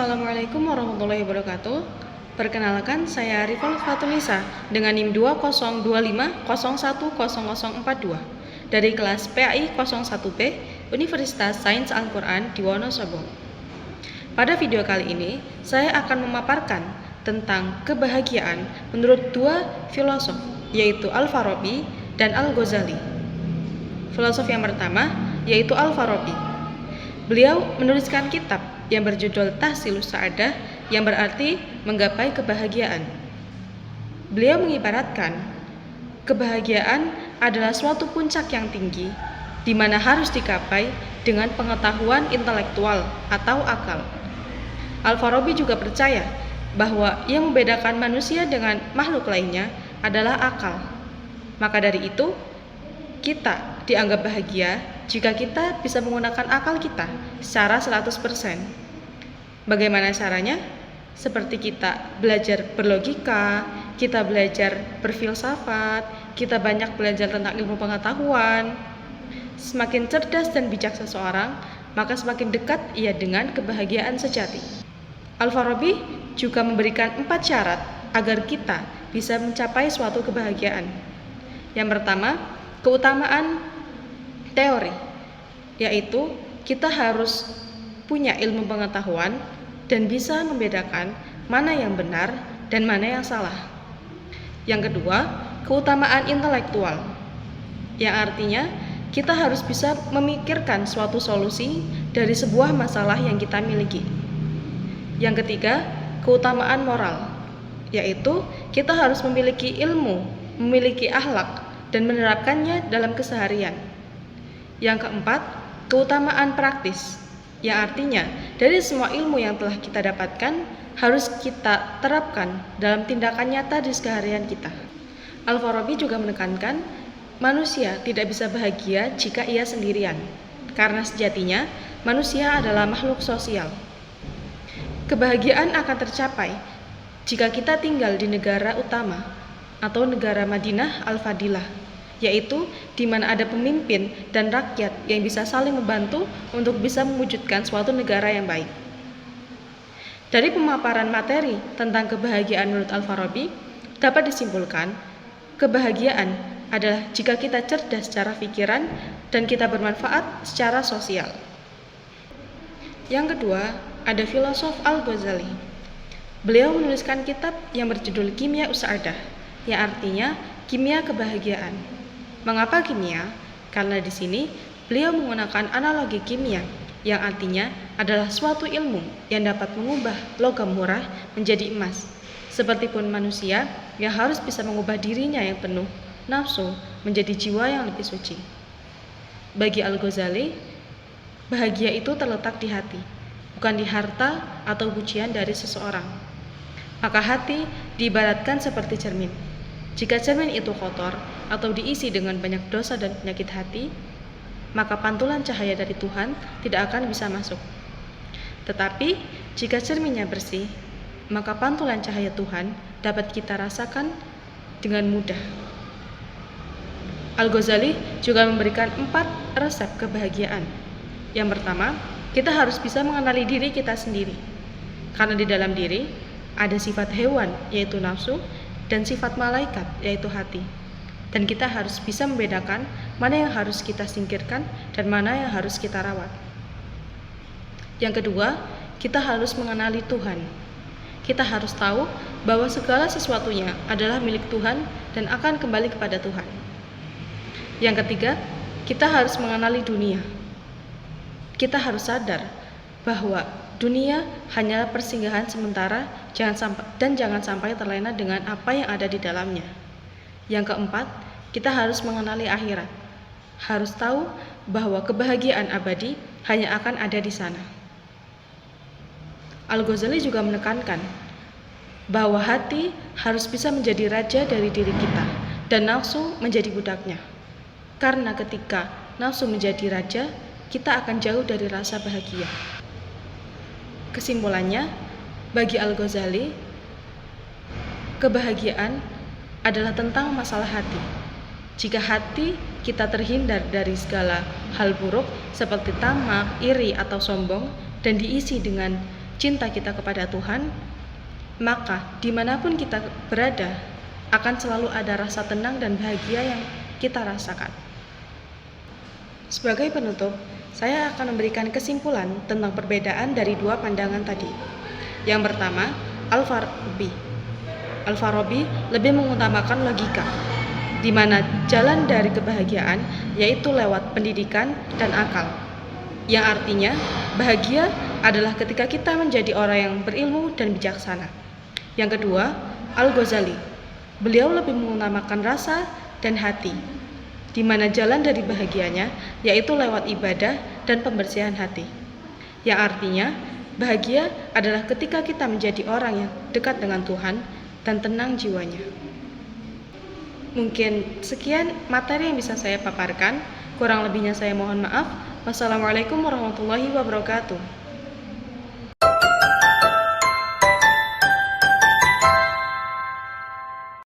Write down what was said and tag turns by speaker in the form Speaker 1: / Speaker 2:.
Speaker 1: Assalamualaikum warahmatullahi wabarakatuh. Perkenalkan, saya Rifal Fatulisa dengan NIM 2025010042 dari kelas PAI 01B Universitas Sains Al-Quran di Wonosobo. Pada video kali ini, saya akan memaparkan tentang kebahagiaan menurut dua filosof, yaitu Al-Farabi dan Al-Ghazali. Filosof yang pertama yaitu Al-Farabi. Beliau menuliskan kitab yang berjudul Tahsilus Sa'adah, yang berarti menggapai kebahagiaan. Beliau mengibaratkan kebahagiaan adalah suatu puncak yang tinggi di mana harus digapai dengan pengetahuan intelektual atau akal. Al-Farabi juga percaya bahwa yang membedakan manusia dengan makhluk lainnya adalah akal. Maka dari itu, kita dianggap bahagia jika kita bisa menggunakan akal kita secara 100%. Bagaimana caranya? Seperti kita belajar berlogika, kita belajar berfilsafat, kita banyak belajar tentang ilmu pengetahuan. Semakin cerdas dan bijak seseorang, maka semakin dekat ia dengan kebahagiaan sejati. Al-Farabi juga memberikan 4 syarat agar kita bisa mencapai suatu kebahagiaan. Yang pertama, keutamaan teori, yaitu kita harus punya ilmu pengetahuan dan bisa membedakan mana yang benar dan mana yang salah. Yang kedua, keutamaan intelektual, yang artinya kita harus bisa memikirkan suatu solusi dari sebuah masalah yang kita miliki. Yang ketiga, keutamaan moral, yaitu kita harus memiliki ilmu, memiliki akhlak, dan menerapkannya dalam keseharian. Yang keempat, keutamaan praktis, yang artinya dari semua ilmu yang telah kita dapatkan harus kita terapkan dalam tindakan nyata di keseharian kita. Al-Farabi juga menekankan manusia tidak bisa bahagia jika ia sendirian, karena sejatinya manusia adalah makhluk sosial. Kebahagiaan akan tercapai jika kita tinggal di negara utama atau negara Madinah Al-Fadilah, yaitu di mana ada pemimpin dan rakyat yang bisa saling membantu untuk bisa mewujudkan suatu negara yang baik. Dari pemaparan materi tentang kebahagiaan menurut Al-Farabi, dapat disimpulkan, kebahagiaan adalah jika kita cerdas secara pikiran dan kita bermanfaat secara sosial. Yang kedua, ada filosof Al-Ghazali. Beliau menuliskan kitab yang berjudul Kimia Us-Sa'adah, yang artinya kimia kebahagiaan. Mengapa kimia? Karena di sini beliau menggunakan analogi kimia, yang artinya adalah suatu ilmu yang dapat mengubah logam murah menjadi emas. Sepertipun manusia yang harus bisa mengubah dirinya yang penuh nafsu menjadi jiwa yang lebih suci. Bagi Al-Ghazali, bahagia itu terletak di hati, bukan di harta atau pujian dari seseorang. Maka hati diibaratkan seperti cermin. Jika cermin itu kotor atau diisi dengan banyak dosa dan penyakit hati, maka pantulan cahaya dari Tuhan tidak akan bisa masuk. Tetapi jika cerminnya bersih, maka pantulan cahaya Tuhan dapat kita rasakan dengan mudah. Al-Ghazali juga memberikan 4 resep kebahagiaan. Yang pertama, kita harus bisa mengenali diri kita sendiri, karena di dalam diri ada sifat hewan yaitu nafsu, dan sifat malaikat yaitu hati. Dan kita harus bisa membedakan mana yang harus kita singkirkan dan mana yang harus kita rawat. Yang kedua, kita harus mengenali Tuhan. Kita harus tahu bahwa segala sesuatunya adalah milik Tuhan dan akan kembali kepada Tuhan. Yang ketiga, kita harus mengenali dunia. Kita harus sadar bahwa dunia hanyalah persinggahan sementara dan jangan sampai terlena dengan apa yang ada di dalamnya. Yang keempat, kita harus mengenali akhirat. Harus tahu bahwa kebahagiaan abadi hanya akan ada di sana. Al-Ghazali juga menekankan bahwa hati harus bisa menjadi raja dari diri kita dan nafsu menjadi budaknya. Karena ketika nafsu menjadi raja, kita akan jauh dari rasa bahagia. Kesimpulannya, bagi Al-Ghazali, kebahagiaan adalah tentang masalah hati. Jika hati kita terhindar dari segala hal buruk seperti tamak, iri, atau sombong, dan diisi dengan cinta kita kepada Tuhan, maka dimanapun kita berada akan selalu ada rasa tenang dan bahagia yang kita rasakan. Sebagai penutup, saya akan memberikan kesimpulan tentang perbedaan dari dua pandangan tadi. Yang pertama, Al-Farabi lebih mengutamakan logika, di mana jalan dari kebahagiaan yaitu lewat pendidikan dan akal, yang artinya bahagia adalah ketika kita menjadi orang yang berilmu dan bijaksana. Yang kedua, Al-Ghazali, beliau lebih mengutamakan rasa dan hati, di mana jalan dari bahagianya yaitu lewat ibadah dan pembersihan hati, yang artinya bahagia adalah ketika kita menjadi orang yang dekat dengan Tuhan dan tenang jiwanya. Mungkin sekian materi yang bisa saya paparkan, kurang lebihnya saya mohon maaf. Wassalamualaikum warahmatullahi wabarakatuh.